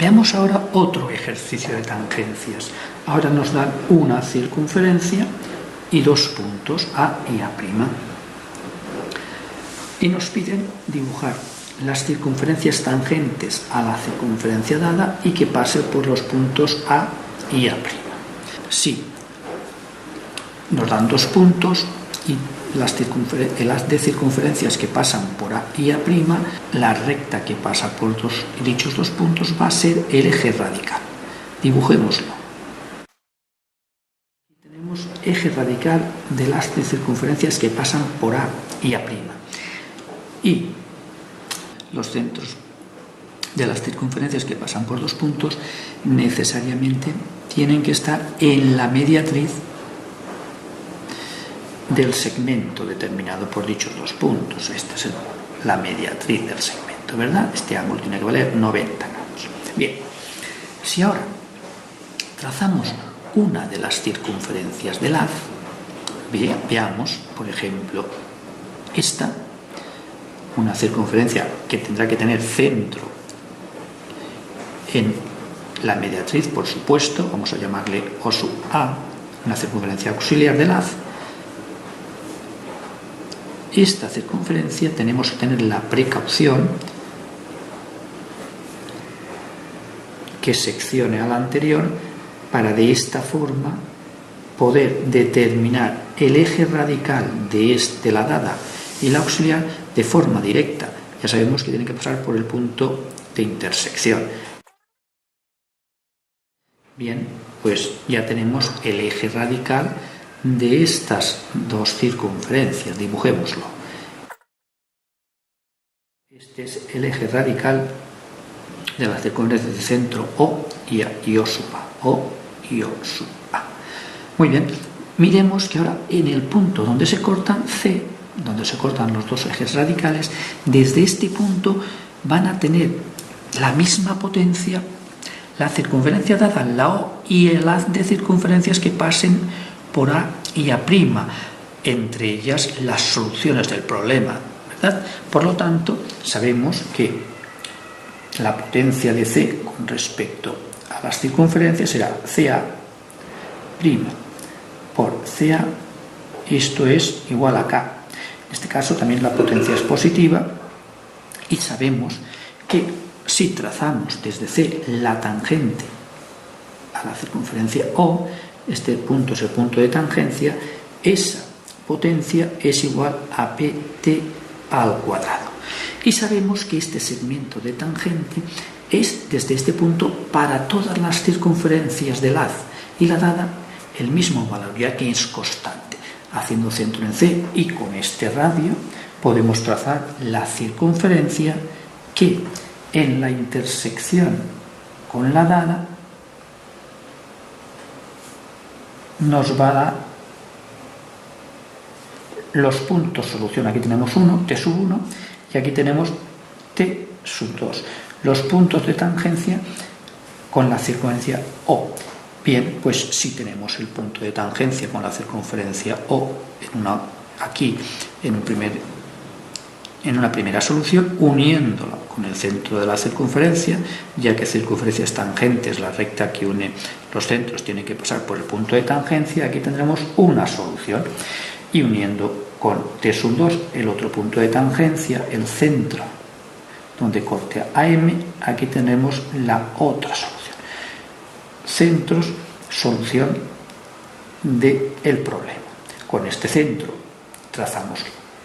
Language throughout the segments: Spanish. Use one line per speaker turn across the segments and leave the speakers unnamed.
Veamos ahora otro ejercicio de tangencias. Ahora nos dan una circunferencia y dos puntos, A y A'. Y nos piden dibujar las circunferencias tangentes a la circunferencia dada y que pase por los puntos A y A'. Sí, nos dan dos puntos y las de circunferencias que pasan por A y A', la recta que pasa por dichos dos puntos va a ser el eje radical. Dibujémoslo. Aquí tenemos eje radical de las circunferencias que pasan por A y A'. Y los centros de las circunferencias que pasan por dos puntos necesariamente tienen que estar en la mediatriz del segmento determinado por dichos dos puntos. Esta es la mediatriz del segmento, ¿verdad? Este ángulo tiene que valer 90 grados. Bien, si ahora trazamos una de las circunferencias del haz, veamos, por ejemplo, esta, una circunferencia que tendrá que tener centro en la mediatriz, por supuesto, vamos a llamarle O sub A, una circunferencia auxiliar del haz. Esta circunferencia tenemos que tener la precaución que seccione a la anterior para de esta forma poder determinar el eje radical de la dada y la auxiliar de forma directa. Ya sabemos que tiene que pasar por el punto de intersección. Bien, pues ya tenemos el eje radical de estas dos circunferencias. Dibujémoslo. Este es el eje radical de las circunferencias de centro O y O sub A. O y O sub A. Muy bien, miremos que ahora en el punto donde se cortan C, donde se cortan los dos ejes radicales, desde este punto van a tener la misma potencia la circunferencia dada, la O, y el haz de circunferencias que pasen por A y A', entre ellas las soluciones del problema, ¿verdad? Por lo tanto, sabemos que la potencia de C con respecto a las circunferencias será CA' por CA, esto es igual a K. En este caso también la potencia es positiva y sabemos que si trazamos desde C la tangente a la circunferencia O, este punto es el punto de tangencia, esa potencia es igual a PT al cuadrado. Y sabemos que este segmento de tangente es desde este punto para todas las circunferencias del haz y la dada el mismo valor, ya que es constante. Haciendo centro en C y con este radio podemos trazar la circunferencia que en la intersección con la dada nos va a dar los puntos solución. Aquí tenemos 1, T sub 1, y aquí tenemos T sub 2. Los puntos de tangencia con la circunferencia O. Bien, pues si tenemos el punto de tangencia con la circunferencia O aquí en una primera solución, uniéndola con el centro de la circunferencia, ya que circunferencias tangentes, la recta que une los centros tiene que pasar por el punto de tangencia, aquí tendremos una solución. Y uniendo con T sub 2 el otro punto de tangencia, el centro donde corte AM, aquí tenemos la otra solución. Centros, solución del problema. Con este centro trazamos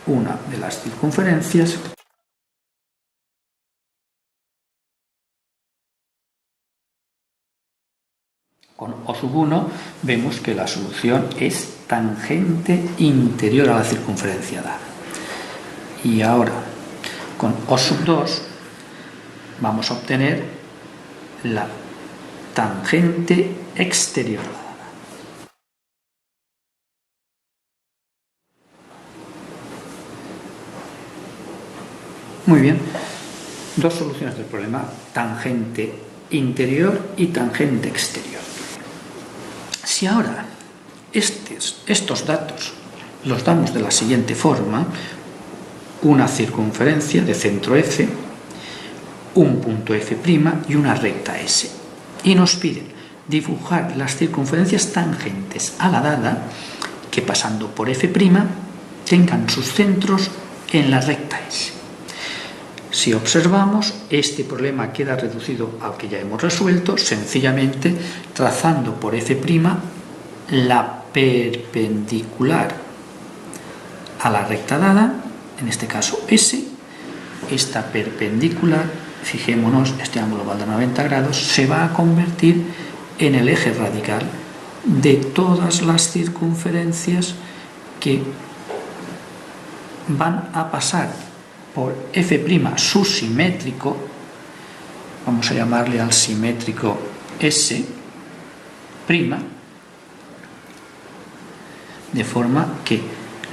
una de las circunferencias. Con O sub 1 vemos que la solución es tangente interior a la circunferencia dada. Y ahora, con O sub 2 vamos a obtener la tangente exterior a la dada. Muy bien, dos soluciones del problema: tangente interior y tangente exterior. Si ahora estos datos los damos de la siguiente forma: una circunferencia de centro F, un punto F' y una recta S. Y nos piden dibujar las circunferencias tangentes a la dada que pasando por F' tengan sus centros en la recta S. Si observamos, este problema queda reducido al que ya hemos resuelto, sencillamente trazando por F' la perpendicular a la recta dada, en este caso S. Esta perpendicular, fijémonos, este ángulo va a dar 90 grados, se va a convertir en el eje radical de todas las circunferencias que van a pasar por F' su simétrico, vamos a llamarle al simétrico S', de forma que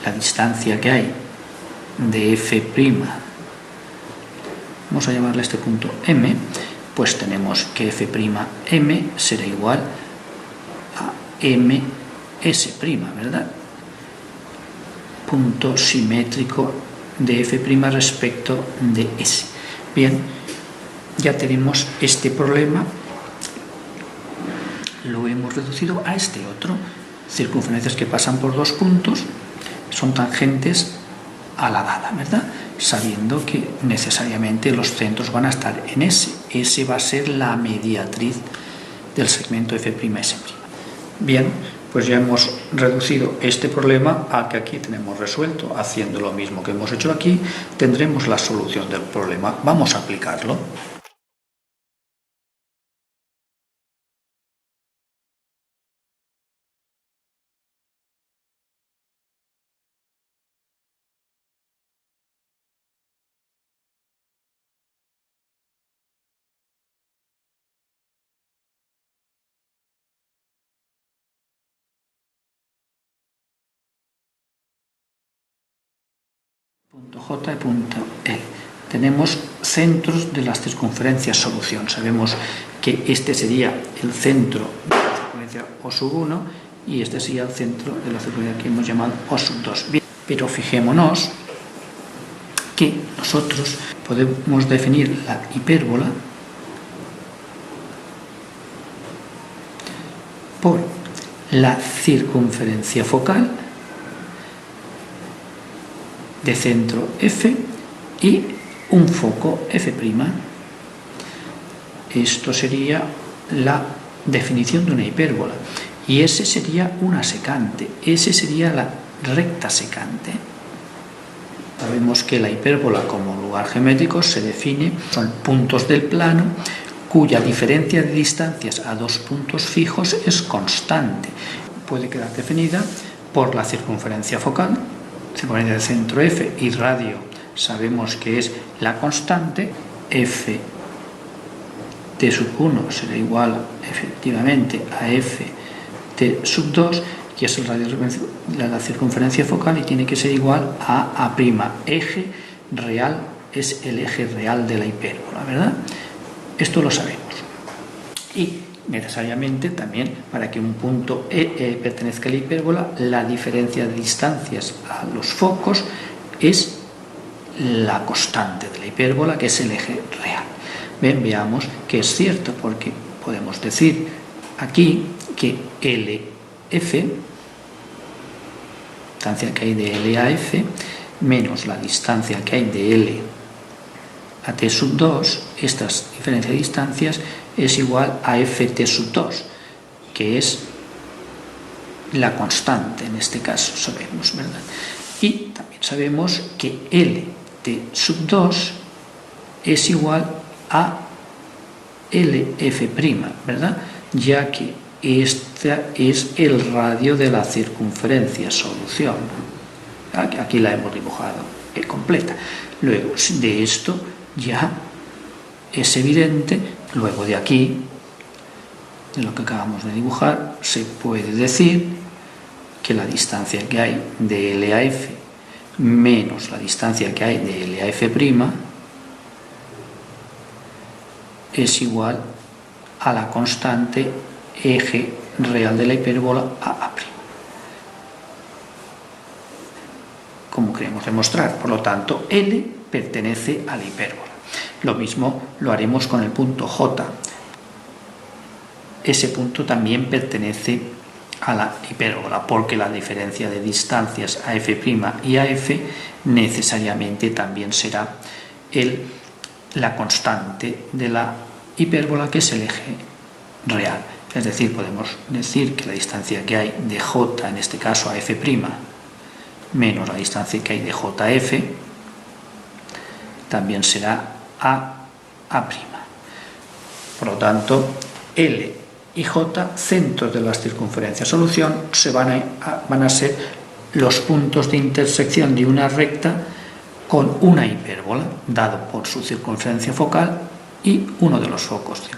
la distancia que hay de F', vamos a llamarle a este punto M, pues tenemos que F'M será igual a MS', ¿verdad? Punto simétrico de F' respecto de S. Bien, ya tenemos este problema, lo hemos reducido a este otro. Circunferencias que pasan por dos puntos son tangentes a la dada, ¿verdad? Sabiendo que necesariamente los centros van a estar en S. S va a ser la mediatriz del segmento F'S'. Bien, pues ya hemos reducido este problema al que aquí tenemos resuelto. Haciendo lo mismo que hemos hecho aquí, tendremos la solución del problema. Vamos a aplicarlo. Punto J y punto L. Tenemos centros de las circunferencias solución. Sabemos que este sería el centro de la circunferencia O1 y este sería el centro de la circunferencia que hemos llamado O2. Bien, pero fijémonos que nosotros podemos definir la hipérbola por la circunferencia focal de centro F y un foco F'. Esto sería la definición de una hipérbola. Y S sería una secante. S sería la recta secante. Sabemos que la hipérbola como lugar geométrico se define, son puntos del plano cuya diferencia de distancias a dos puntos fijos es constante. Puede quedar definida por la circunferencia focal, circunferencia del centro F, y radio sabemos que es la constante. F T1 será igual efectivamente a F T2, que es el radio de la circunferencia focal, y tiene que ser igual a A'. Eje real es el eje real de la hipérbola, ¿verdad? Esto lo sabemos. Y necesariamente también, para que un punto pertenezca a la hipérbola, la diferencia de distancias a los focos es la constante de la hipérbola, que es el eje real. Bien, veamos que es cierto, porque podemos decir aquí que LF, distancia que hay de L a F, menos la distancia que hay de L a T2, estas diferencias de distancias, es igual a FT2, que es la constante en este caso, sabemos, ¿verdad? Y también sabemos que LT2 es igual a LF', ¿verdad? Ya que este es el radio de la circunferencia solución. Aquí la hemos dibujado completa. Luego, de esto ya es evidente. Luego de aquí, de lo que acabamos de dibujar, se puede decir que la distancia que hay de L a F menos la distancia que hay de L a F' es igual a la constante eje real de la hipérbola a'. Como queremos demostrar, por lo tanto, L pertenece a la hipérbola. Lo mismo lo haremos con el punto J. Ese punto también pertenece a la hipérbola, porque la diferencia de distancias a f' y a f necesariamente también será la constante de la hipérbola, que es el eje real. Es decir, podemos decir que la distancia que hay de j, en este caso a f', menos la distancia que hay de j a f, también será a a'. Por lo tanto, L y J, centros de las circunferencias solución, van a ser los puntos de intersección de una recta con una hipérbola, dado por su circunferencia focal y uno de los focos.